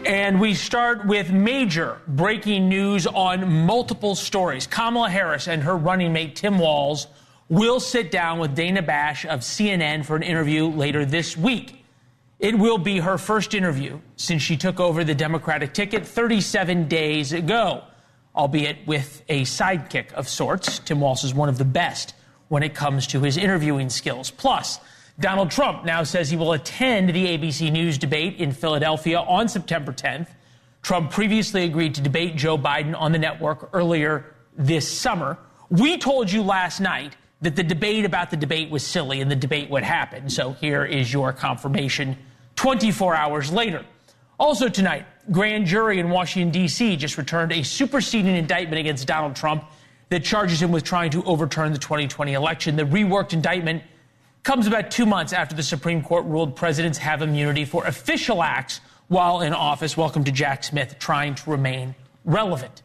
And we start with major breaking news on multiple stories. Kamala Harris and her running mate Tim Walz will sit down with Dana Bash of CNN for an interview later this week. It will be her first interview since she took over the Democratic ticket 37 days ago, albeit with a sidekick of sorts. Tim Walz is one of the best when it comes to his interviewing skills. Plus, Donald Trump now says he will attend the ABC News debate in Philadelphia on September 10th. Trump previously agreed to debate Joe Biden on the network earlier this summer. We told you last night that the debate about the debate was silly and the debate would happen. So here is your confirmation 24 hours later. Also tonight, grand jury in Washington, D.C. just returned a superseding indictment against Donald Trump that charges him with trying to overturn the 2020 election. The reworked indictment comes about 2 months after the Supreme Court ruled presidents have immunity for official acts while in office. Welcome to Jack Smith, trying to remain relevant.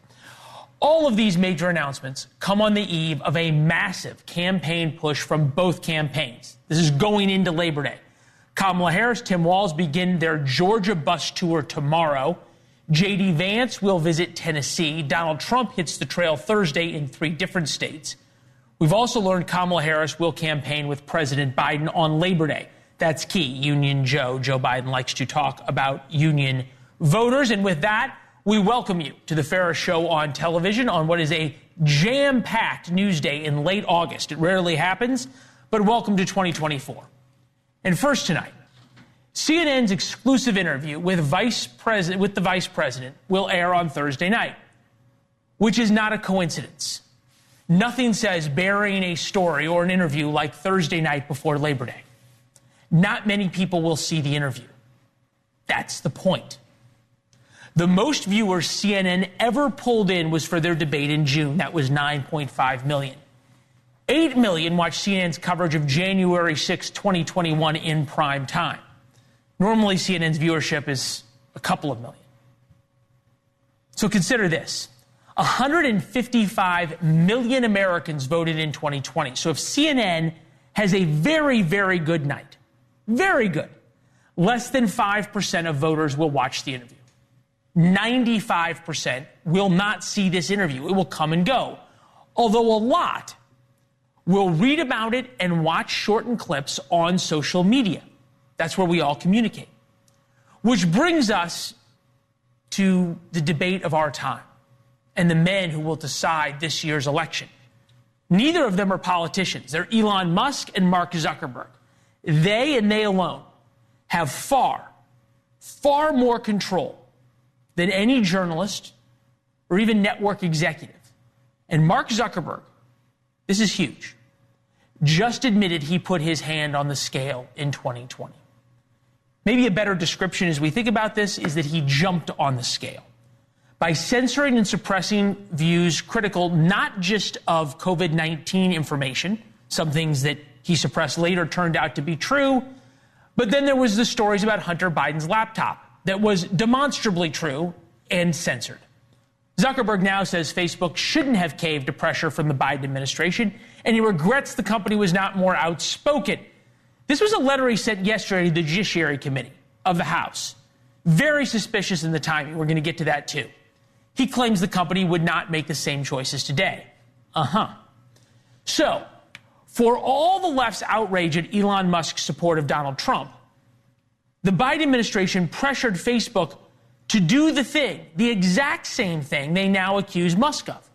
All of these major announcements come on the eve of a massive campaign push from both campaigns. This is going into Labor Day. Kamala Harris, Tim Walz begin their Georgia bus tour tomorrow. J.D. Vance will visit Tennessee. Donald Trump hits the trail Thursday in 3 different states. We've also learned Kamala Harris will campaign with President Biden on Labor Day. That's key. Union Joe. Joe Biden likes to talk about union voters. And with that, we welcome you to the Ferris Show on television on what is a jam-packed news day in late August. It rarely happens, but welcome to 2024. And first tonight, CNN's exclusive interview with the Vice President will air on Thursday night, which is not a coincidence. Nothing says burying a story or an interview like Thursday night before Labor Day. Not many people will see the interview. That's the point. The most viewers CNN ever pulled in was for their debate in June. That was 9.5 million. 8 million watched CNN's coverage of January 6, 2021 in prime time. Normally, CNN's viewership is a couple of million. So consider this. 155 million Americans voted in 2020. So if CNN has a very, very good night, very good, less than 5% of voters will watch the interview. 95% will not see this interview. It will come and go. Although a lot will read about it and watch shortened clips on social media. That's where we all communicate. Which brings us to the debate of our time and the men who will decide this year's election. Neither of them are politicians. They're Elon Musk and Mark Zuckerberg. They and they alone have far more control than any journalist or even network executive. And Mark Zuckerberg, this is huge, just admitted he put his hand on the scale in 2020. Maybe a better description as we think about this is that he jumped on the scale by censoring and suppressing views critical not just of COVID-19 information, some things that he suppressed later turned out to be true, but then there was the stories about Hunter Biden's laptop that was demonstrably true and censored. Zuckerberg now says Facebook shouldn't have caved to pressure from the Biden administration, and he regrets the company was not more outspoken. This was a letter he sent yesterday to the Judiciary Committee of the House. Very suspicious in the timing. We're going to get to that too. He claims the company would not make the same choices today. So, for all the left's outrage at Elon Musk's support of Donald Trump, the Biden administration pressured Facebook to do the exact same thing they now accuse Musk of.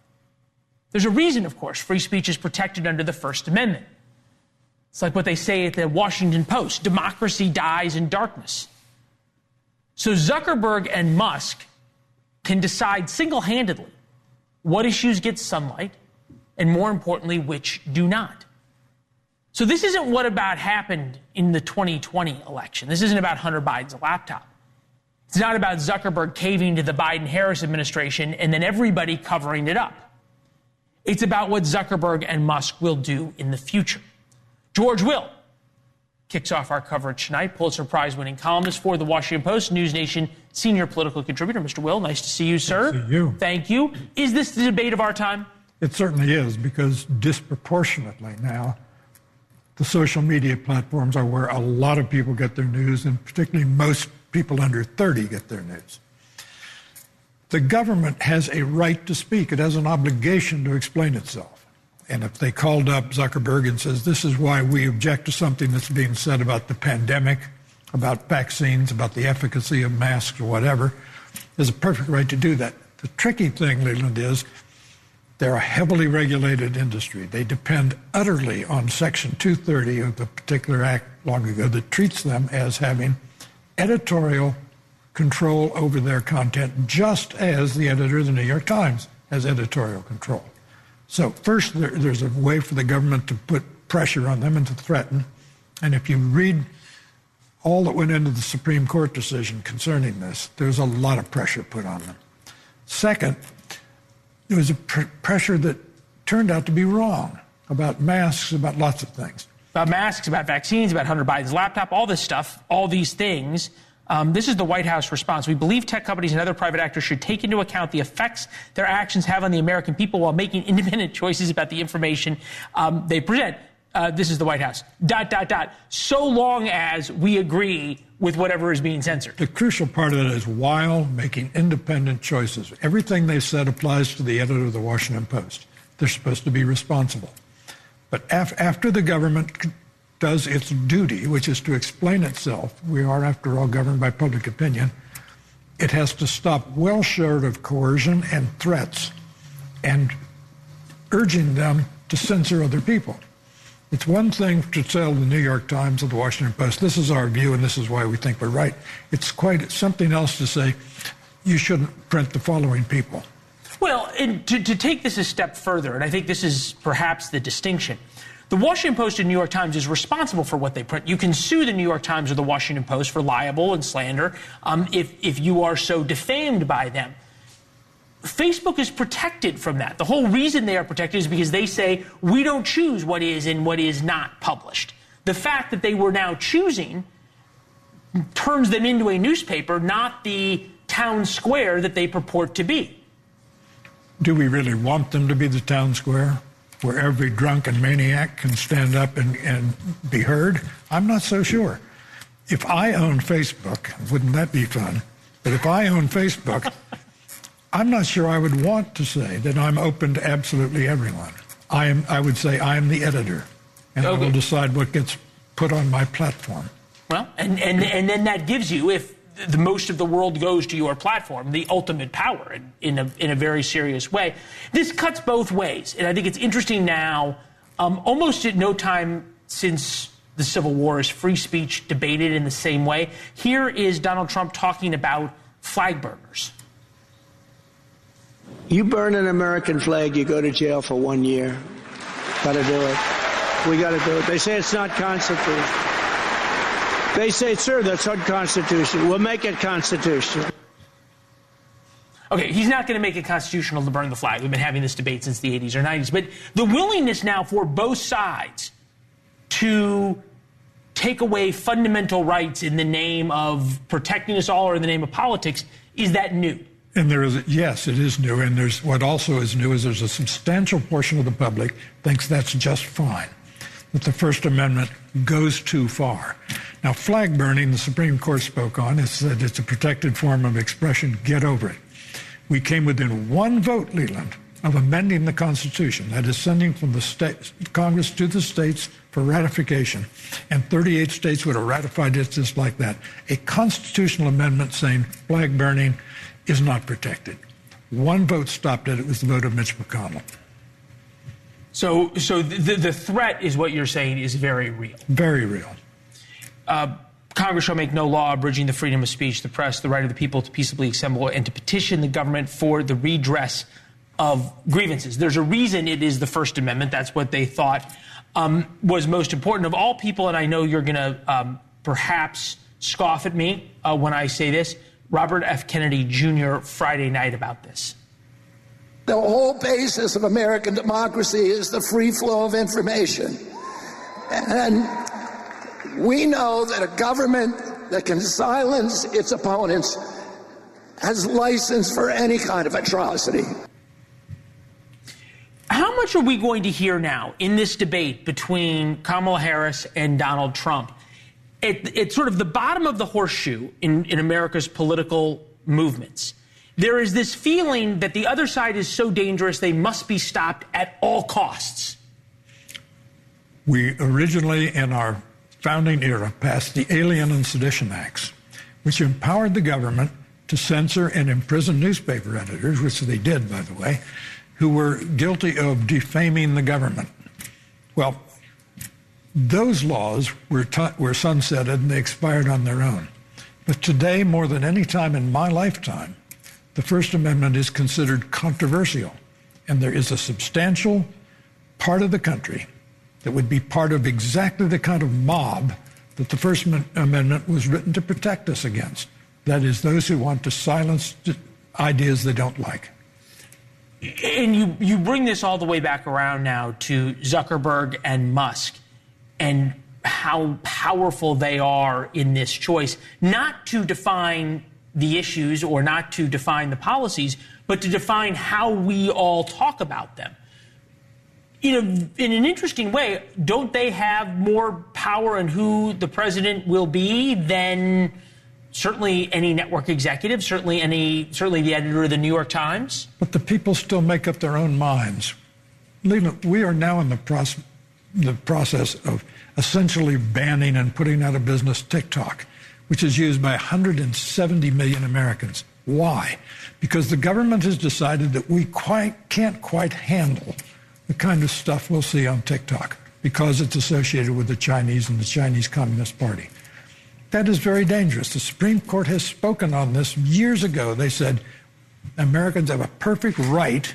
There's a reason, of course, free speech is protected under the First Amendment. It's like what they say at the Washington Post, democracy dies in darkness. So Zuckerberg and Musk can decide single-handedly what issues get sunlight and, more importantly, which do not. So this isn't what about happened in the 2020 election. This isn't about Hunter Biden's laptop. It's not about Zuckerberg caving to the Biden-Harris administration and then everybody covering it up. It's about what Zuckerberg and Musk will do in the future. George Will kicks off our coverage tonight. Pulitzer Prize-winning columnist for The Washington Post, NewsNation senior political contributor. Mr. Will, nice to see you, sir. Nice to see you. Thank you. Is this the debate of our time? It certainly is, because disproportionately now, the social media platforms are where a lot of people get their news, and particularly most people under 30 get their news. The government has a right to speak. It has an obligation to explain itself. And if they called up Zuckerberg and says, this is why we object to something that's being said about the pandemic, about vaccines, about the efficacy of masks or whatever, there's a perfect right to do that. The tricky thing, Leland, is they're a heavily regulated industry. They depend utterly on Section 230 of the particular act long ago that treats them as having editorial control over their content, just as the editor of the New York Times has editorial control. So first, there's a way for the government to put pressure on them and to threaten. And if you read all that went into the Supreme Court decision concerning this, there's a lot of pressure put on them. Second, there was a pressure that turned out to be wrong about masks, about lots of things. About masks, about vaccines, about Hunter Biden's laptop, all this stuff, all these things. This is the White House response. We believe tech companies and other private actors should take into account the effects their actions have on the American people while making independent choices about the information they present. This is the White House. ... So long as we agree with whatever is being censored. The crucial part of that is while making independent choices. Everything they said applies to the editor of the Washington Post. They're supposed to be responsible. But after the government does its duty, which is to explain itself, we are, after all, governed by public opinion, it has to stop well short of coercion and threats and urging them to censor other people. It's one thing to tell the New York Times or the Washington Post, this is our view and this is why we think we're right. It's quite something else to say, you shouldn't print the following people. Well, and to take this a step further, and I think this is perhaps the distinction, the Washington Post and New York Times is responsible for what they print. You can sue the New York Times or the Washington Post for libel and slander if you are so defamed by them. Facebook is protected from that. The whole reason they are protected is because they say we don't choose what is and what is not published. The fact that they were now choosing turns them into a newspaper, not the town square that they purport to be. Do we really want them to be the town square where every drunken maniac can stand up and be heard? I'm not so sure. If I own Facebook, wouldn't that be fun? But if I own Facebook, I'm not sure I would want to say that I'm open to absolutely everyone. I would say I am the editor, and okay. I will decide what gets put on my platform. Well, and then that gives you, if the most of the world goes to your platform, the ultimate power in a very serious way. This cuts both ways, and I think it's interesting now, almost at no time since the Civil War is free speech debated in the same way. Here is Donald Trump talking about flag burners. You burn an American flag, you go to jail for 1 year. Gotta do it. We gotta do it. They say it's not constitutional. They say, sir, that's unconstitutional. We'll make it constitutional. Okay, he's not going to make it constitutional to burn the flag. We've been having this debate since the 80s or 90s. But the willingness now for both sides to take away fundamental rights in the name of protecting us all or in the name of politics, is that new? And there is, yes, it is new. And there's what also is new is there's a substantial portion of the public thinks that's just fine, that the First Amendment goes too far. Now, flag burning, the Supreme Court spoke on, it said it's a protected form of expression. Get over it. We came within one vote, Leland, of amending the Constitution, that is sending from the state, Congress to the states for ratification, and 38 states would have ratified it just like that. A constitutional amendment saying flag burning is not protected. One vote stopped it. It was the vote of Mitch McConnell. So the threat is what you're saying is very real. Very real. Congress shall make no law abridging the freedom of speech, the press, the right of the people to peaceably assemble and to petition the government for the redress of grievances. There's a reason it is the First Amendment. That's what they thought was most important of all people. And I know you're going to perhaps scoff at me when I say this. Robert F. Kennedy Jr. Friday night about this. The whole basis of American democracy is the free flow of information. And we know that a government that can silence its opponents has license for any kind of atrocity. How much are we going to hear now in this debate between Kamala Harris and Donald Trump? It's sort of the bottom of the horseshoe in America's political movements there is this feeling that the other side is so dangerous they must be stopped at all costs. We originally, in our founding era, passed the Alien and Sedition Acts, which empowered the government to censor and imprison newspaper editors, which they did, by the way, who were guilty of defaming the government. Well, those laws were sunsetted and they expired on their own. But today, more than any time in my lifetime, the First Amendment is considered controversial. And there is a substantial part of the country that would be part of exactly the kind of mob that the First Amendment was written to protect us against. That is, those who want to silence ideas they don't like. And you bring this all the way back around now to Zuckerberg and Musk and how powerful they are in this choice, not to define the issues or not to define the policies, but to define how we all talk about them. In an interesting way, don't they have more power in who the president will be than certainly any network executive, certainly the editor of the New York Times? But the people still make up their own minds. Leland, we are now in the process of essentially banning and putting out of business TikTok, which is used by 170 million Americans. Why? Because the government has decided that we can't quite handle the kind of stuff we'll see on TikTok because it's associated with the Chinese and the Chinese Communist Party. That is very dangerous. The Supreme Court has spoken on this years ago. They said Americans have a perfect right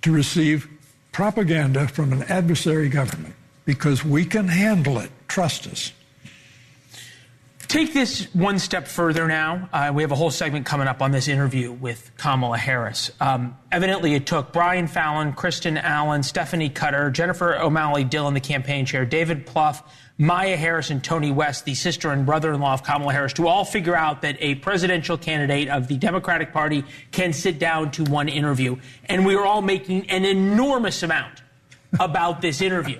to receive propaganda from an adversary government because we can handle it. Trust us. Take this one step further now. We have a whole segment coming up on this interview with Kamala Harris. Evidently, it took Brian Fallon, Kristen Allen, Stephanie Cutter, Jennifer O'Malley Dillon, the campaign chair, David Plouffe, Maya Harris, and Tony West, the sister and brother-in-law of Kamala Harris, to all figure out that a presidential candidate of the Democratic Party can sit down to one interview. And we are all making an enormous amount about this interview,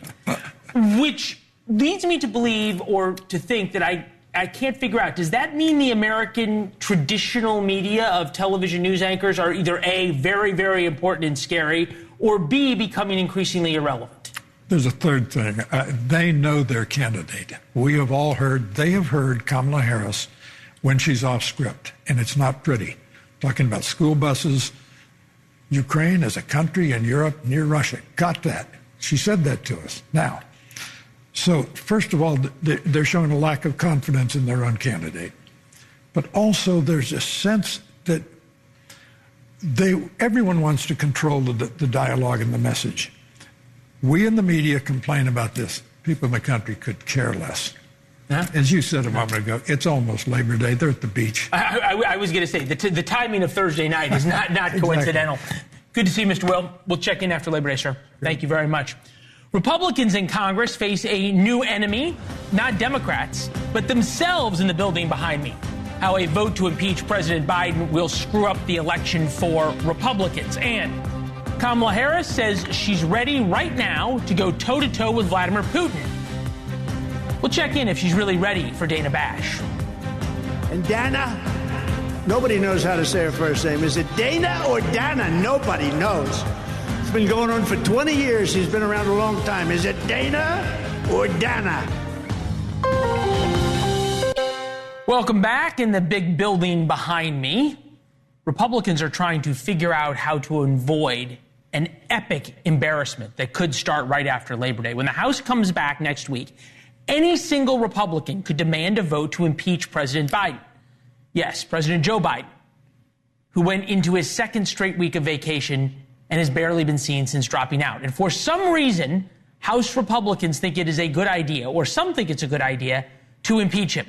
which leads me to believe or to think that I can't figure out, does that mean the American traditional media of television news anchors are either A, very, very important and scary, or B, becoming increasingly irrelevant? There's a third thing. They know their candidate. They have heard Kamala Harris when she's off script, and it's not pretty. Talking about school buses, Ukraine as a country in Europe near Russia. Got that. She said that to us. Now, so, first of all, they're showing a lack of confidence in their own candidate. But also there's a sense that everyone wants to control the dialogue and the message. We in the media complain about this. People in the country could care less. Huh? As you said a moment ago, it's almost Labor Day. They're at the beach. I was going to say, the timing of Thursday night is not coincidental. Exactly. Good to see you, Mr. Will. We'll check in after Labor Day, sir. Thank you very much. Republicans in Congress face a new enemy, not Democrats, but themselves in the building behind me. How a vote to impeach President Biden will screw up the election for Republicans. And Kamala Harris says she's ready right now to go toe-to-toe with Vladimir Putin. We'll check in if she's really ready for Dana Bash. And Dana, nobody knows how to say her first name. Is it Dana or Dana? Nobody knows. Been going on for 20 years. She's been around a long time. Is it Dana or Dana? Welcome back. In the big building behind me, Republicans are trying to figure out how to avoid an epic embarrassment that could start right after Labor Day. When the House comes back next week, any single Republican could demand a vote to impeach President Biden. Yes, President Joe Biden, who went into his second straight week of vacation and has barely been seen since dropping out. And for some reason, House Republicans think it is a good idea, or some think it's a good idea, to impeach him.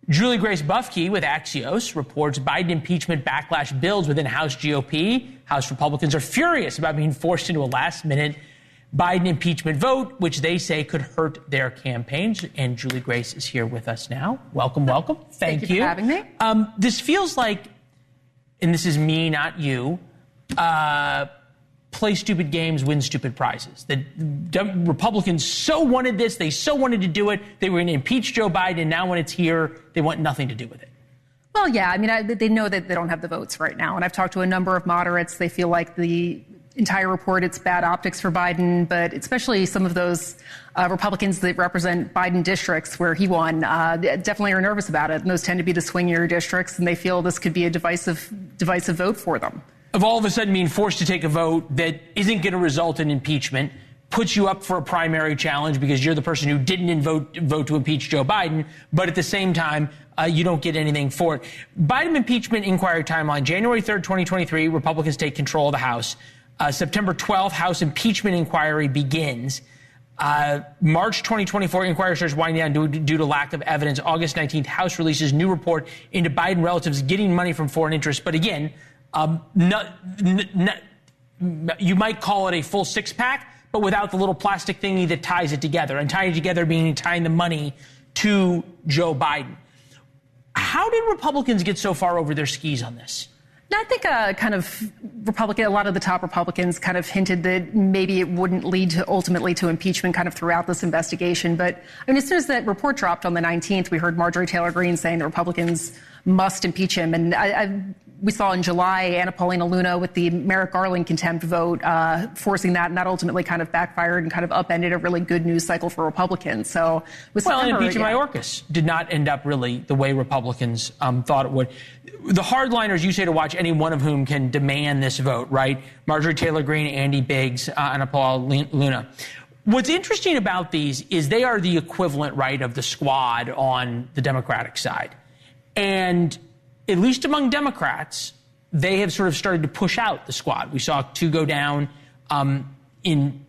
Julie Grace Buffkey with Axios reports Biden impeachment backlash builds within House GOP. House Republicans are furious about being forced into a last-minute Biden impeachment vote, which they say could hurt their campaigns. And Julie Grace is here with us now. Welcome, welcome. Thank you for having me. This feels like, and this is me, not you, play stupid games, win stupid prizes. The Republicans so wanted this. They so wanted to do it. They were going to impeach Joe Biden. And now when it's here, they want nothing to do with it. Well, yeah, I mean, they know that they don't have the votes right now. And I've talked to a number of moderates. They feel like the entire report, it's bad optics for Biden, but especially some of those Republicans that represent Biden districts where he won definitely are nervous about it. And those tend to be the swingier districts, and they feel this could be a divisive vote for them. Of all of a sudden being forced to take a vote that isn't going to result in impeachment, puts you up for a primary challenge because you're the person who didn't vote to impeach Joe Biden, but at the same time, you don't get anything for it. Biden impeachment inquiry timeline, January 3rd, 2023, Republicans take control of the House. September 12th, House impeachment inquiry begins. March 2024, inquiry starts winding down due to lack of evidence. August 19th, House releases new report into Biden relatives getting money from foreign interests. But again, you might call it a full six-pack, but without the little plastic thingy that ties it together. And tying it together meaning tying the money to Joe Biden. How did Republicans get so far over their skis on this? I think a lot of the top Republicans kind of hinted that maybe it wouldn't lead ultimately to impeachment kind of throughout this investigation. But I mean, as soon as that report dropped on the 19th, we heard Marjorie Taylor Greene saying the Republicans must impeach him. And we saw in July Anna Paulina Luna with the Merrick Garland contempt vote forcing that, and that ultimately kind of backfired and kind of upended a really good news cycle for Republicans. So, and impeaching Mayorkas did not end up really the way Republicans thought it would. The hardliners, you say to watch, any one of whom can demand this vote, right? Marjorie Taylor Greene, Andy Biggs, Anna Paulina Luna. What's interesting about these is they are the equivalent, right, of the squad on the Democratic side. And at least among Democrats, they have sort of started to push out the squad. We saw two go down in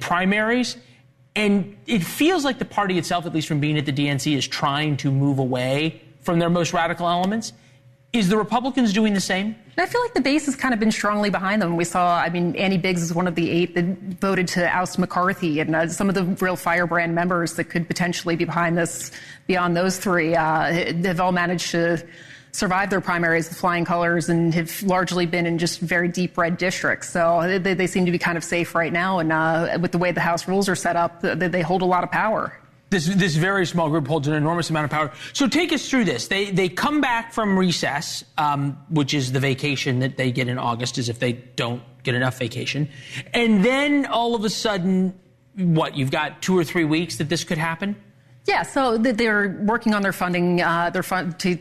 primaries. And it feels like the party itself, at least from being at the DNC, is trying to move away from their most radical elements. Is the Republicans doing the same? I feel like the base has kind of been strongly behind them. We saw, Andy Biggs is one of the 8 that voted to oust McCarthy, and some of the real firebrand members that could potentially be behind this, beyond those 3, have all managed to survive their primaries with flying colors and have largely been in just very deep red districts. So they seem to be kind of safe right now, and with the way the House rules are set up, they hold a lot of power. This very small group holds an enormous amount of power. So take us through this. They come back from recess, which is the vacation that they get in August, as if they don't get enough vacation. And then all of a sudden, you've got 2 or 3 weeks that this could happen? Yeah, so they're working on their funding, to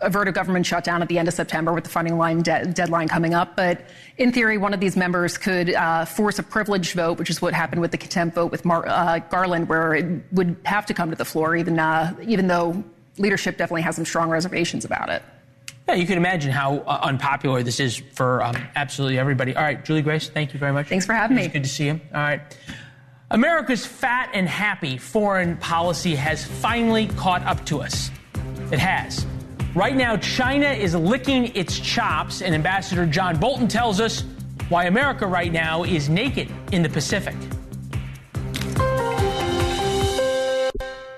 avert a government shutdown at the end of September with the funding line deadline coming up. But in theory, one of these members could force a privileged vote, which is what happened with the contempt vote with Garland, where it would have to come to the floor, even though leadership definitely has some strong reservations about it. Yeah, you can imagine how unpopular this is for absolutely everybody. All right, Julie Grace, thank you very much. Thanks for having me. It's good to see you. All right. America's fat and happy foreign policy has finally caught up to us. It has. Right now, China is licking its chops, and Ambassador John Bolton tells us why America right now is naked in the Pacific.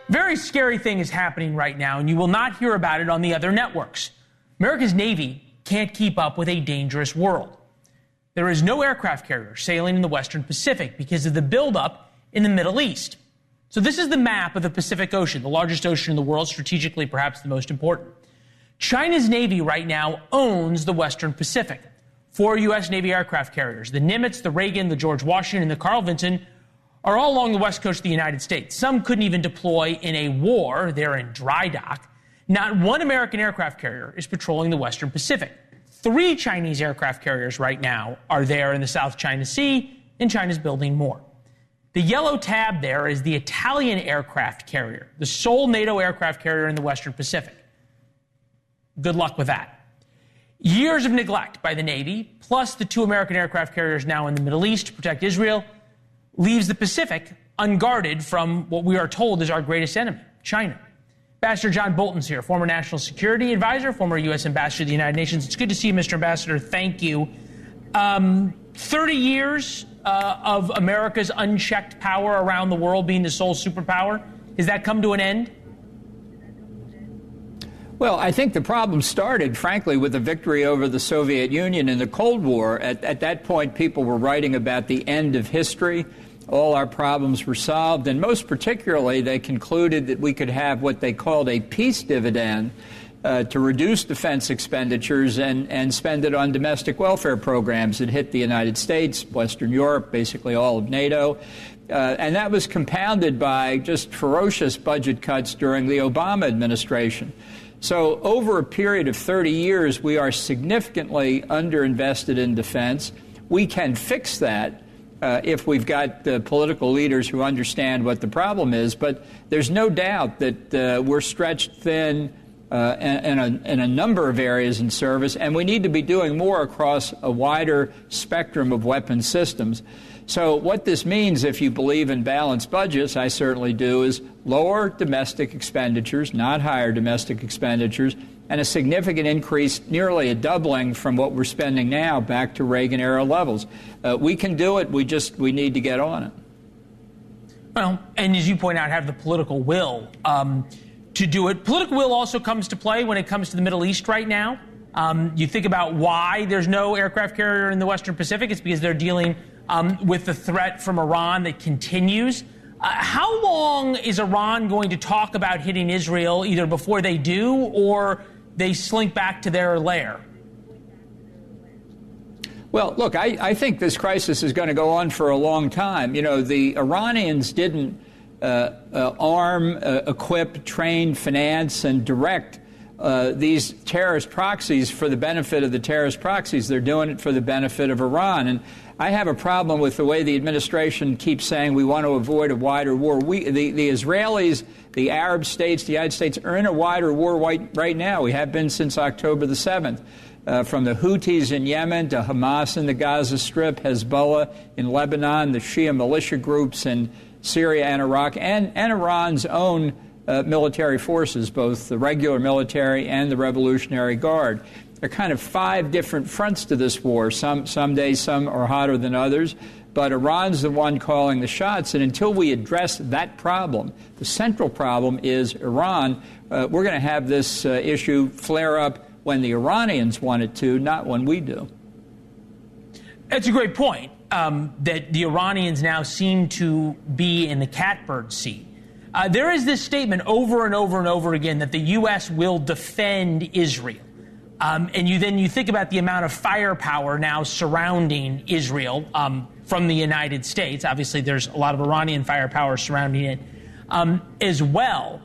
Very scary thing is happening right now, and you will not hear about it on the other networks. America's Navy can't keep up with a dangerous world. There is no aircraft carrier sailing in the Western Pacific because of the buildup in the Middle East. So this is the map of the Pacific Ocean, the largest ocean in the world, strategically perhaps the most important. China's Navy right now owns the Western Pacific. 4 U.S. Navy aircraft carriers, the Nimitz, the Reagan, the George Washington, and the Carl Vinson, are all along the west coast of the United States. Some couldn't even deploy in a war. They're in dry dock. Not one American aircraft carrier is patrolling the Western Pacific. 3 Chinese aircraft carriers right now are there in the South China Sea, and China's building more. The yellow tab there is the Italian aircraft carrier, the sole NATO aircraft carrier in the Western Pacific. Good luck with that. Years of neglect by the Navy, plus the 2 American aircraft carriers now in the Middle East to protect Israel, leaves the Pacific unguarded from what we are told is our greatest enemy, China. Ambassador John Bolton's here, former National Security Advisor, former U.S. Ambassador to the United Nations. It's good to see you, Mr. Ambassador. Thank you. 30 years of America's unchecked power around the world being the sole superpower. Has that come to an end? Well, I think the problem started, frankly, with the victory over the Soviet Union in the Cold War. At that point, people were writing about the end of history. All our problems were solved, and most particularly, they concluded that we could have what they called a peace dividend, to reduce defense expenditures and spend it on domestic welfare programs that hit the United States, Western Europe, basically all of NATO. And that was compounded by just ferocious budget cuts during the Obama administration. So over a period of 30 years, we are significantly underinvested in defense. We can fix that if we've got political leaders who understand what the problem is. But there's no doubt that we're stretched thin in a number of areas in service, and we need to be doing more across a wider spectrum of weapon systems. So what this means, if you believe in balanced budgets, I certainly do, is lower domestic expenditures, not higher domestic expenditures, and a significant increase, nearly a doubling from what we're spending now back to Reagan-era levels. We can do it. We need to get on it. Well, and as you point out, have the political will to do it. Political will also comes to play when it comes to the Middle East right now. You think about why there's no aircraft carrier in the Western Pacific. It's because they're dealing with the threat from Iran that continues. How long is Iran going to talk about hitting Israel, either before they do or they slink back to their lair? Well, look, I think this crisis is going to go on for a long time. You know, the Iranians didn't arm, equip, train, finance, and direct these terrorist proxies for the benefit of the terrorist proxies. They're doing it for the benefit of Iran. And I have a problem with the way the administration keeps saying we want to avoid a wider war. The Israelis, the Arab states, the United States are in a wider war right now. We have been since October the 7th. From the Houthis in Yemen to Hamas in the Gaza Strip, Hezbollah in Lebanon, the Shia militia groups in Syria and Iraq, and Iran's own military forces, both the regular military and the Revolutionary Guard. There are kind of 5 different fronts to this war. Some days, some are hotter than others, but Iran's the one calling the shots. And until we address that problem, the central problem is Iran, we're going to have this issue flare up when the Iranians want it to, not when we do. That's a great point, that the Iranians now seem to be in the catbird seat. There is this statement over and over and over again that the U.S. will defend Israel. And you think about the amount of firepower now surrounding Israel from the United States. Obviously, there's a lot of Iranian firepower surrounding it as well.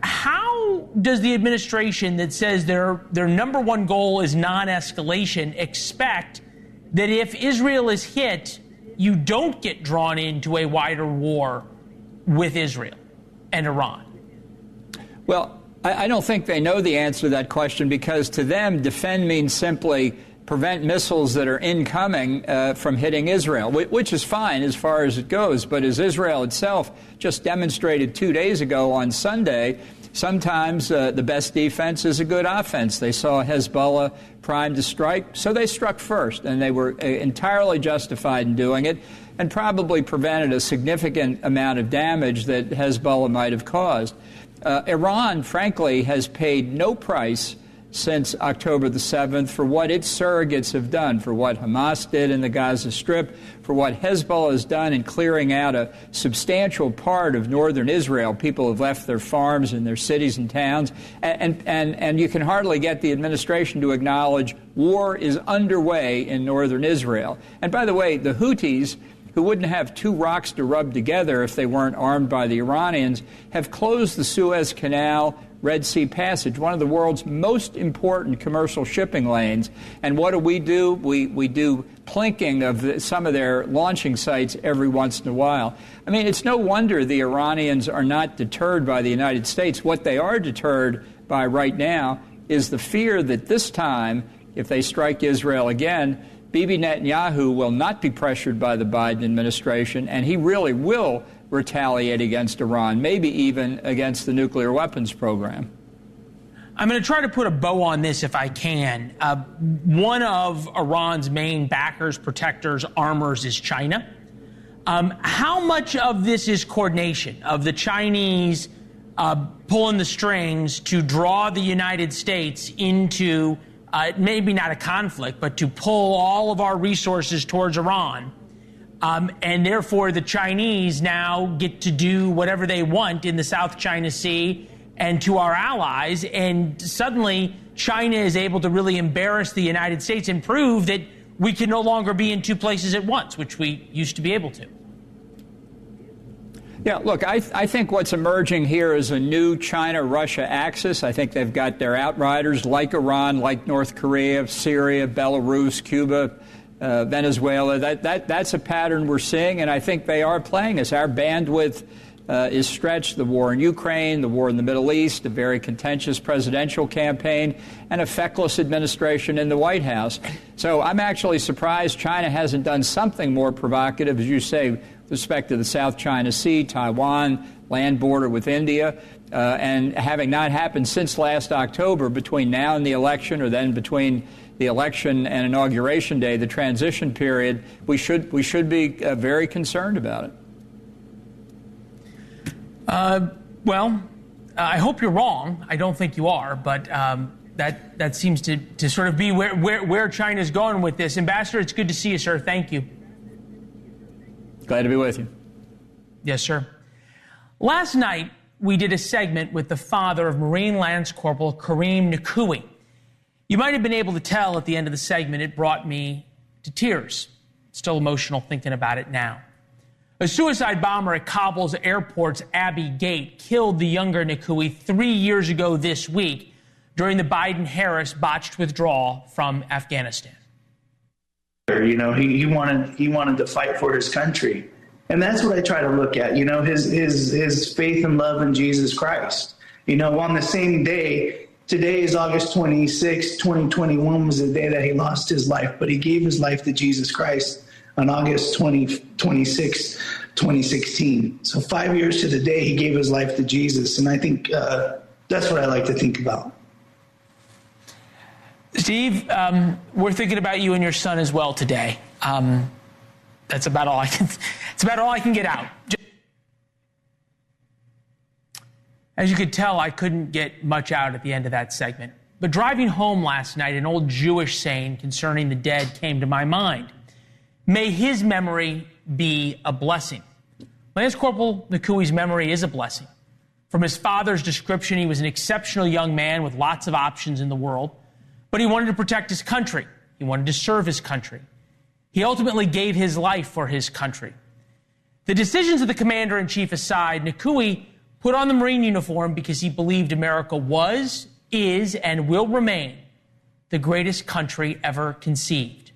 How does the administration that says their number one goal is non-escalation expect that if Israel is hit, you don't get drawn into a wider war with Israel and Iran? Well, I don't think they know the answer to that question, because to them, defend means simply prevent missiles that are incoming from hitting Israel, which is fine as far as it goes. But as Israel itself just demonstrated 2 days ago on Sunday, sometimes the best defense is a good offense. They saw Hezbollah primed to strike, so they struck first, and they were entirely justified in doing it and probably prevented a significant amount of damage that Hezbollah might have caused. Iran, frankly, has paid no price since October the 7th for what its surrogates have done, for what Hamas did in the Gaza Strip, for what Hezbollah has done in clearing out a substantial part of northern Israel. People have left their farms and their cities and towns, and you can hardly get the administration to acknowledge war is underway in northern Israel. And by the way, the Houthis, who wouldn't have 2 rocks to rub together if they weren't armed by the Iranians, have closed the Suez Canal, Red Sea Passage, one of the world's most important commercial shipping lanes. And what do? We do plinking of some of their launching sites every once in a while. I mean, it's no wonder the Iranians are not deterred by the United States. What they are deterred by right now is the fear that this time, if they strike Israel again, Bibi Netanyahu will not be pressured by the Biden administration, and he really will retaliate against Iran, maybe even against the nuclear weapons program. I'm going to try to put a bow on this if I can. One of Iran's main backers, protectors, armors is China. How much of this is coordination of the Chinese pulling the strings to draw the United States into maybe not a conflict, but to pull all of our resources towards Iran? And therefore, the Chinese now get to do whatever they want in the South China Sea and to our allies, and suddenly China is able to really embarrass the United States and prove that we can no longer be in two places at once, which we used to be able to. Yeah, look, I think what's emerging here is a new China-Russia axis. I think they've got their outriders like Iran, like North Korea, Syria, Belarus, Cuba, Venezuela. That's a pattern we're seeing, and I think they are playing as our bandwidth is stretched. The war in Ukraine, the war in the Middle East, a very contentious presidential campaign, and a feckless administration in the White House. So I'm actually surprised China hasn't done something more provocative, as you say, with respect to the South China Sea, Taiwan, land border with India, and having not happened since last October, between now and the election, or then between the election and Inauguration Day, the transition period, we should be very concerned about it. Well, I hope you're wrong. I don't think you are, but that seems to sort of be where China's going with this. Ambassador, it's good to see you, sir. Thank you. Glad to be with you. Yes, sir. Last night, we did a segment with the father of Marine Lance Corporal Kareem Nikoui. You might have been able to tell at the end of the segment, it brought me to tears. Still emotional thinking about it now. A suicide bomber at Kabul's airport's Abbey Gate killed the younger Nikoui 3 years ago this week during the Biden-Harris botched withdrawal from Afghanistan. You know, he wanted to fight for his country. And that's what I try to look at, you know, his faith and love in Jesus Christ. You know, on the same day, today is August 26, 2021 was the day that he lost his life, but he gave his life to Jesus Christ on August 26, 2016. So 5 years to the day he gave his life to Jesus. And I think that's what I like to think about. Steve, we're thinking about you and your son as well today. That's about all I can. It's about all I can get out. As you could tell, I couldn't get much out at the end of that segment. But driving home last night, an old Jewish saying concerning the dead came to my mind. May his memory be a blessing. Lance Corporal Nikoui's memory is a blessing. From his father's description, he was an exceptional young man with lots of options in the world. But he wanted to protect his country. He wanted to serve his country. He ultimately gave his life for his country. The decisions of the commander-in-chief aside, Nikoui put on the Marine uniform because he believed America was, is, and will remain the greatest country ever conceived.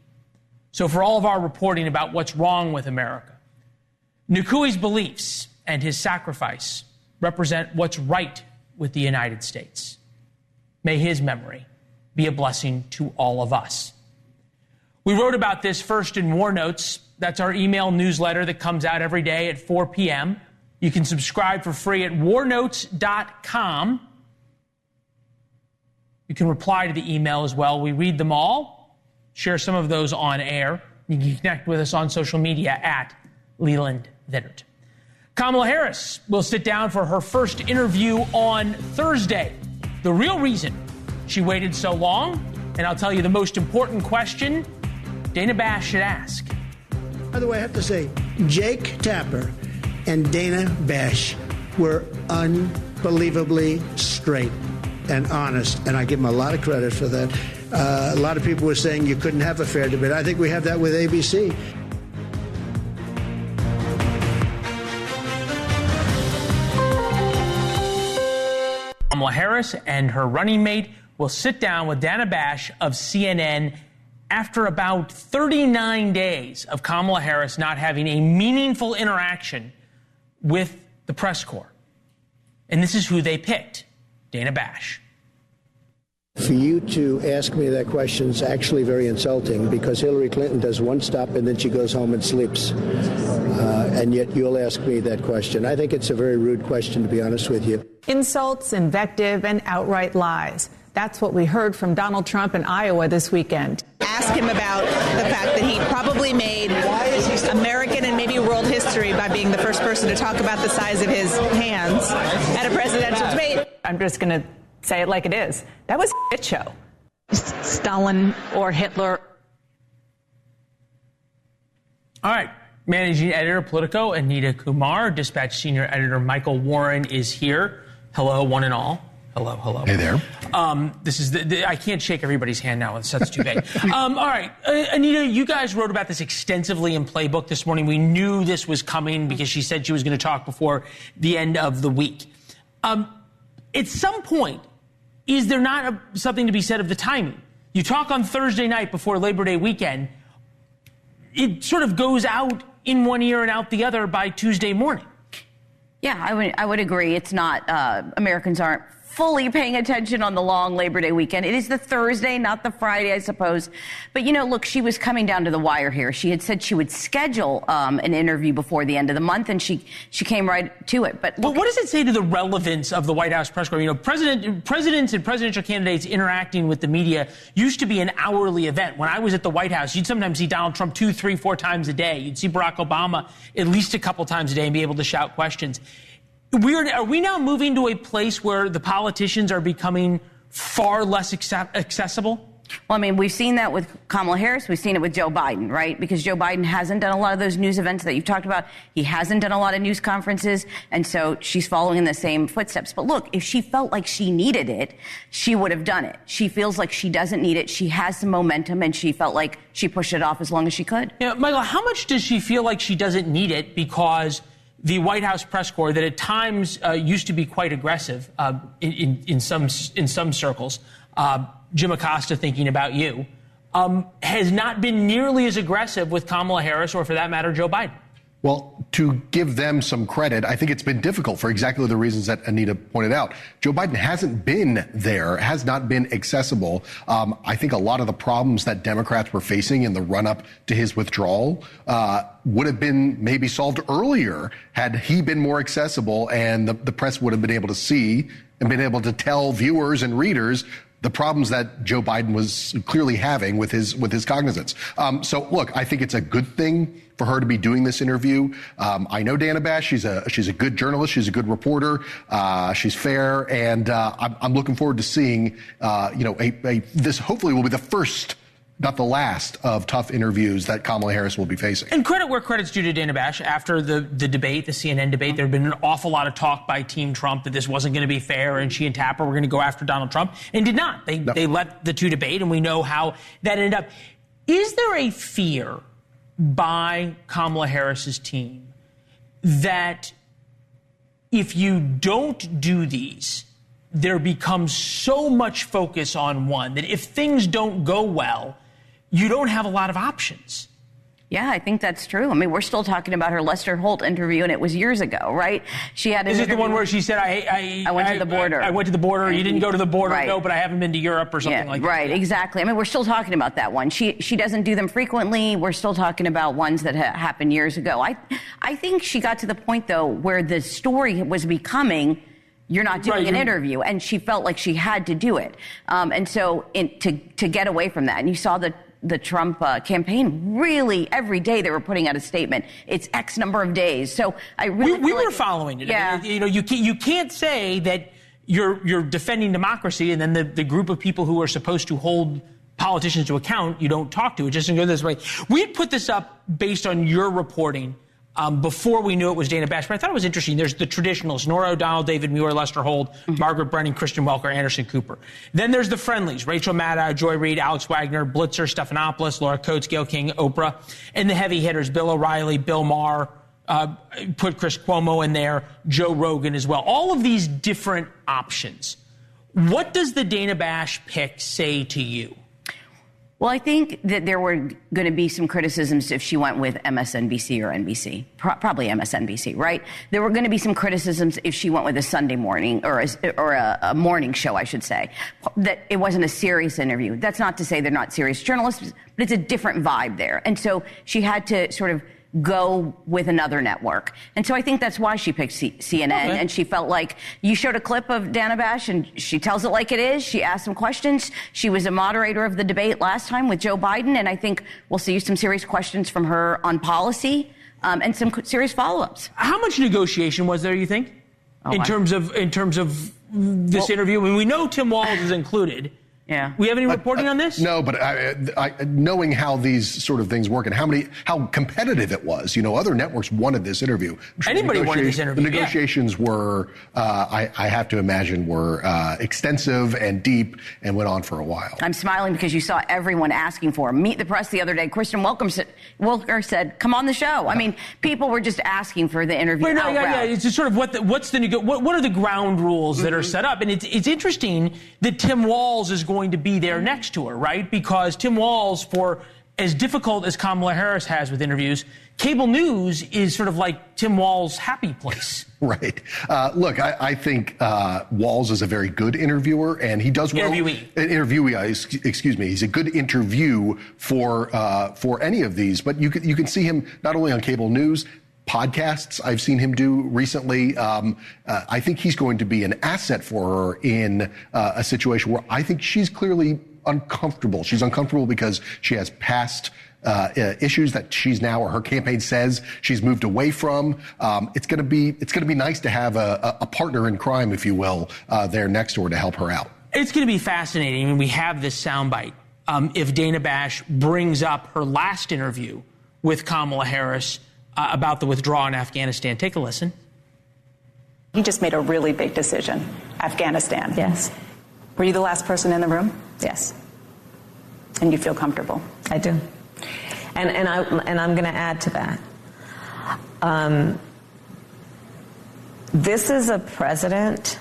So for all of our reporting about what's wrong with America, Nikoui's beliefs and his sacrifice represent what's right with the United States. May his memory be a blessing to all of us. We wrote about this first in War Notes. That's our email newsletter that comes out every day at 4 p.m. You can subscribe for free at warnotes.com. You can reply to the email as well. We read them all, share some of those on air. You can connect with us on social media at Leland Vittert. Kamala Harris will sit down for her first interview on Thursday. The real reason she waited so long, and I'll tell you the most important question Dana Bash should ask. By the way, I have to say, Jake Tapper and Dana Bash were unbelievably straight and honest, and I give them a lot of credit for that. A lot of people were saying you couldn't have a fair debate. I think we have that with ABC. Kamala Harris and her running mate will sit down with Dana Bash of CNN after about 39 days of Kamala Harris not having a meaningful interaction with the press corps. And this is who they picked, Dana Bash. For you to ask me that question is actually very insulting because Hillary Clinton does one stop and then she goes home and sleeps. And yet you'll ask me that question. I think it's a very rude question, to be honest with you. Insults, invective, and outright lies. That's what we heard from Donald Trump in Iowa this weekend. Ask him about the fact that he probably made American and maybe world history by being the first person to talk about the size of his hands at a presidential debate. I'm just going to say it like it is. That was a shit show. Stalin or Hitler. All right. Managing editor Politico, Anita Kumar. Dispatch senior editor Michael Warren is here Hello, one and all. Hello, hello. Hey there. This is I can't shake everybody's hand now. That's too big. All right, Anita, you guys wrote about this extensively in Playbook this morning. We knew this was coming because she said she was going to talk before the end of the week. At some point, is there not something to be said of the timing? You talk on Thursday night before Labor Day weekend. It sort of goes out in one ear and out the other by Tuesday morning. Yeah, I would agree. It's not, Americans aren't fully paying attention on the long Labor Day weekend. It is the Thursday, not the Friday, I suppose. But, look, she was coming down to the wire here. She had said she would schedule an interview before the end of the month, and she came right to it. But what does it say to the relevance of the White House press corps? Presidents and presidential candidates interacting with the media used to be an hourly event. When I was at the White House, you'd sometimes see Donald Trump 2, 3, 4 times a day. You'd see Barack Obama at least a couple times a day and be able to shout questions. Are we now moving to a place where the politicians are becoming far less accessible? Well, we've seen that with Kamala Harris. We've seen it with Joe Biden, right? Because Joe Biden hasn't done a lot of those news events that you've talked about. He hasn't done a lot of news conferences. And so she's following in the same footsteps. But look, if she felt like she needed it, she would have done it. She feels like she doesn't need it. She has some momentum, and she felt like she pushed it off as long as she could. Michael, how much does she feel like she doesn't need it? Because the White House press corps, that at times used to be quite aggressive in some circles, Jim Acosta, thinking about you, has not been nearly as aggressive with Kamala Harris or, for that matter, Joe Biden. Well, to give them some credit, I think it's been difficult for exactly the reasons that Anita pointed out. Joe Biden hasn't been there, has not been accessible. I think a lot of the problems that Democrats were facing in the run-up to his withdrawal would have been maybe solved earlier had he been more accessible, and the press would have been able to see and been able to tell viewers and readers the problems that Joe Biden was clearly having with his cognizance. So, look, I think it's a good thing for her to be doing this interview. I know Dana Bash. She's a good journalist. She's a good reporter. She's fair, and I'm looking forward to seeing this hopefully will be the first, not the last, of tough interviews that Kamala Harris will be facing. And credit where credit's due to Dana Bash. After the debate, the CNN debate, there had been an awful lot of talk by Team Trump that this wasn't going to be fair, and she and Tapper were going to go after Donald Trump, and did not. They let the two debate, and we know how that ended up. Is there a fear by Kamala Harris's team that if you don't do these, there becomes so much focus on one that if things don't go well, you don't have a lot of options? Yeah, I think that's true. We're still talking about her Lester Holt interview, and it was years ago, right? She had. Is it the one where she said, "I went to the border. I went to the border. You didn't go to the border, right. No, but I haven't been to Europe or something like that." Right, exactly. We're still talking about that one. She doesn't do them frequently. We're still talking about ones that happened years ago. I think she got to the point though where the story was becoming, you're not doing an interview, and she felt like she had to do it, and so to get away from that, and you saw the Trump campaign, really every day they were putting out a statement. It's X number of days. So I really we were following it. Yeah. You can't say that you're defending democracy and then the group of people who are supposed to hold politicians to account you don't talk to. It just doesn't go this way. We had put this up based on your reporting before we knew it was Dana Bash, but I thought it was interesting. There's the traditionals: Norah O'Donnell, David Muir, Lester Holt, Margaret Brennan, Christian Welker, Anderson Cooper. Then there's the friendlies: Rachel Maddow, Joy Reid, Alex Wagner, Blitzer, Stephanopoulos, Laura Coates, Gayle King, Oprah. And the heavy hitters: Bill O'Reilly, Bill Maher, put Chris Cuomo in there, Joe Rogan as well. All of these different options. What does the Dana Bash pick say to you? Well, I think that there were going to be some criticisms if she went with MSNBC or NBC, probably MSNBC, right? There were going to be some criticisms if she went with a Sunday morning or a morning show, I should say, that it wasn't a serious interview. That's not to say they're not serious journalists, but it's a different vibe there. And so she had to sort of go with another network. And so I think that's why she picked CNN. Okay. And she felt like, you showed a clip of Dana Bash and she tells it like it is. She asked some questions. She was a moderator of the debate last time with Joe Biden. And I think we'll see some serious questions from her on policy and some serious follow-ups. How much negotiation was there, you think, in terms of this interview? I mean, we know Tim Walz is included. Yeah. We have any reporting on this? No, but knowing how these sort of things work and how competitive it was, other networks wanted this interview. Anybody wanted this interview. The negotiations were, I have to imagine, were extensive and deep and went on for a while. I'm smiling because you saw everyone asking for him. Meet the Press the other day. Kristen Welker said, "Come on the show." I mean, people were just asking for the interview. It's just sort of what are the ground rules that are set up, and it's interesting that Tim Walz is going to be there next to her, right? Because Tim Walz, for as difficult as Kamala Harris has with interviews, cable news is sort of like Tim Walz's happy place. Right. Look, I think Walz is a very good interviewer, and he does well. Interviewee, excuse me. He's a good interview for any of these, but you can see him not only on cable news, podcasts I've seen him do recently. I think he's going to be an asset for her in a situation where I think she's clearly uncomfortable. She's uncomfortable because she has past issues that she's now, or her campaign says she's moved away from. It's going to be nice to have a partner in crime, if you will, there next to her to help her out. It's going to be fascinating when we have this soundbite. If Dana Bash brings up her last interview with Kamala Harris about the withdrawal in Afghanistan. Take a listen. He just made a really big decision. Afghanistan. Yes. Were you the last person in the room? Yes. And you feel comfortable? I do. And I'm going to add to that. This is a president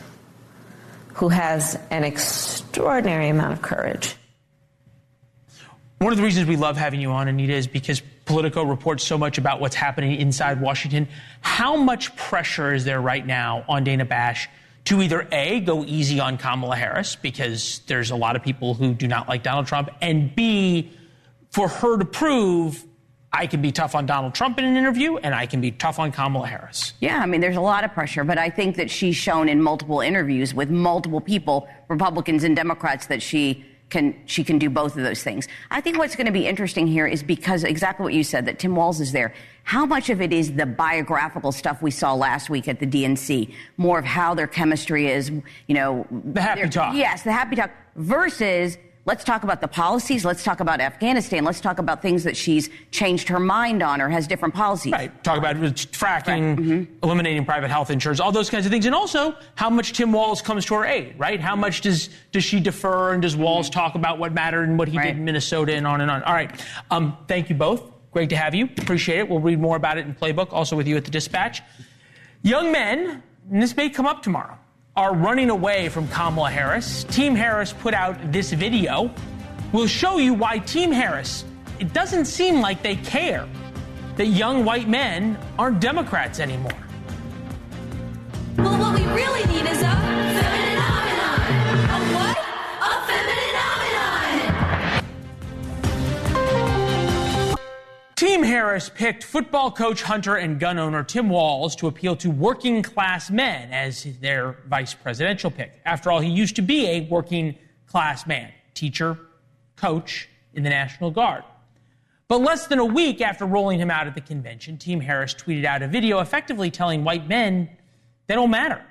who has an extraordinary amount of courage. One of the reasons we love having you on, Anita, is because Politico reports so much about what's happening inside Washington. How much pressure is there right now on Dana Bash to either A, go easy on Kamala Harris, because there's a lot of people who do not like Donald Trump, and B, for her to prove I can be tough on Donald Trump in an interview and I can be tough on Kamala Harris? Yeah, I mean, there's a lot of pressure, but I think that she's shown in multiple interviews with multiple people, Republicans and Democrats, that she can do both of those things. I think what's going to be interesting here is because exactly what you said, that Tim Walz is there. How much of it is the biographical stuff we saw last week at the DNC, more of how their chemistry is, the happy talk. Yes, the happy talk, versus let's talk about the policies, let's talk about Afghanistan, let's talk about things that she's changed her mind on or has different policies. Right, talk about fracking, eliminating private health insurance, all those kinds of things. And also how much Tim Walz comes to her aid, right? How much does she defer, and does Walz talk about what mattered and what he did in Minnesota, and on and on. All right, thank you both. Great to have you. Appreciate it. We'll read more about it in Playbook, also with you at the Dispatch. Young men, and this may come up tomorrow, are running away from Kamala Harris. Team Harris put out this video. We'll show you why Team Harris, it doesn't seem like they care that young white men aren't Democrats anymore. Well, what we really need is a feminine nominee. A what? A feminine nominee. Team Harris picked football coach, hunter, and gun owner Tim Walz to appeal to working class men as their vice presidential pick. After all, he used to be a working class man, teacher, coach in the National Guard. But less than a week after rolling him out at the convention, Team Harris tweeted out a video effectively telling white men they don't matter.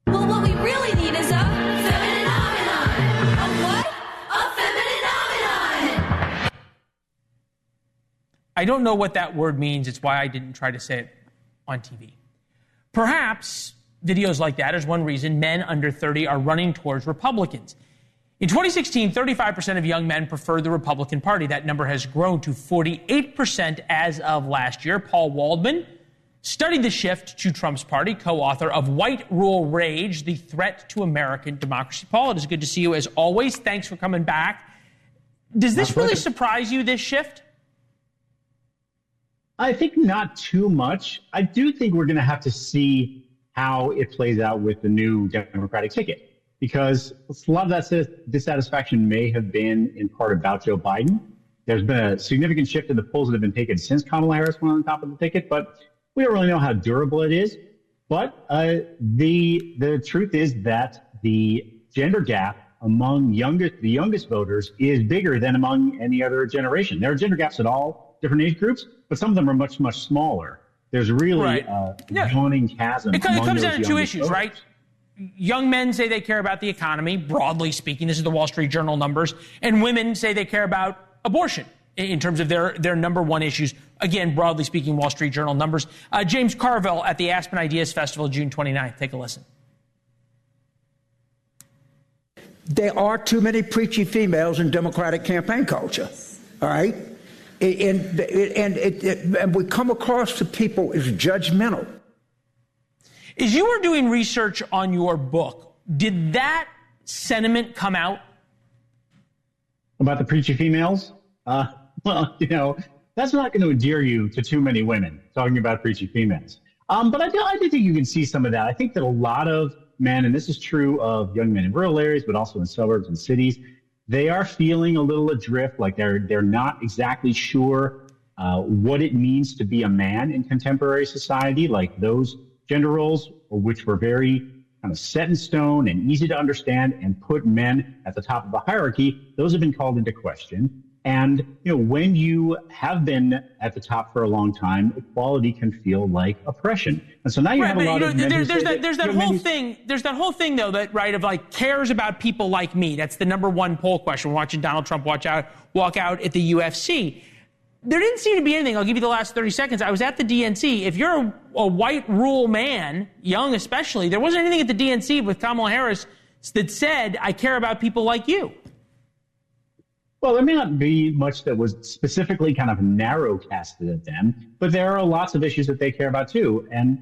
Well, what we really need is a feminine nominee. A what? A feminine nominee. I don't know what that word means. It's why I didn't try to say it on TV. Perhaps videos like that is one reason men under 30 are running towards Republicans. In 2016, 35% of young men preferred the Republican Party. That number has grown to 48% as of last year. Paul Waldman studied the shift to Trump's party, co-author of White Rule Rage, The Threat to American Democracy. Paul, it is good to see you as always. Thanks for coming back. Does this really surprise you, this shift? I think not too much. I do think we're going to have to see how it plays out with the new Democratic ticket, because a lot of that dissatisfaction may have been in part about Joe Biden. There's been a significant shift in the polls that have been taken since Kamala Harris went on top of the ticket, but we don't really know how durable it is. But the truth is that the gender gap among the youngest voters is bigger than among any other generation. There are gender gaps at all different age groups, but some of them are much, much smaller. There's really a yawning chasm. It comes down to two issues, voters. right? young men say they care about the economy, broadly speaking. This is the Wall Street Journal numbers. And women say they care about abortion in terms of their number one issues. Again, broadly speaking, Wall Street Journal numbers. James Carville at the Aspen Ideas Festival, June 29th. Take a listen. There are too many preachy females in Democratic campaign culture, all right? And we come across to people as judgmental. As you were doing research on your book, did that sentiment come out? About the preachy females? Well, you know, that's not going to endear you to too many women, talking about preachy females. But I do think you can see some of that. I think that a lot of men, and this is true of young men in rural areas, but also in suburbs and cities, they are feeling a little adrift, like they're not exactly sure what it means to be a man in contemporary society, like those gender roles, which were very kind of set in stone and easy to understand and put men at the top of the hierarchy. Those have been called into question. And, you know, when you have been at the top for a long time, equality can feel like oppression. And so now you have a lot of men there's that whole thing, though, that, right, of like cares about people like me. That's the number one poll question. We're watching Donald Trump walk out at the UFC. There didn't seem to be anything. I'll give you the last 30 seconds. I was at the DNC. If you're a white rural man, young especially, there wasn't anything at the DNC with Kamala Harris that said, I care about people like you. Well, there may not be much that was specifically kind of narrow casted at them, but there are lots of issues that they care about too. And,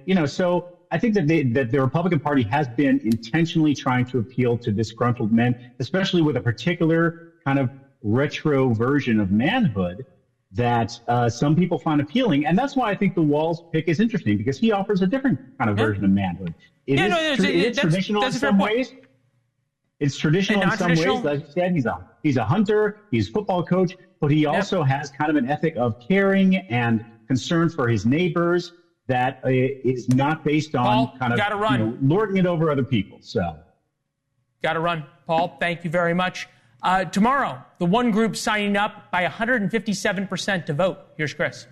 you know, so I think that the Republican Party has been intentionally trying to appeal to disgruntled men, especially with a particular kind of retro version of manhood that some people find appealing. And that's why I think the Walz pick is interesting, because he offers a different kind of version of manhood. It's traditional in some ways. It's traditional in some ways. Like you said, he's a hunter, he's a football coach, but he also has kind of an ethic of caring and concern for his neighbors that is not based on Paul, kind of you know, lording it over other people. So, got to run. Paul, thank you very much. Tomorrow, the one group signing up by 157% to vote. Here's Chris.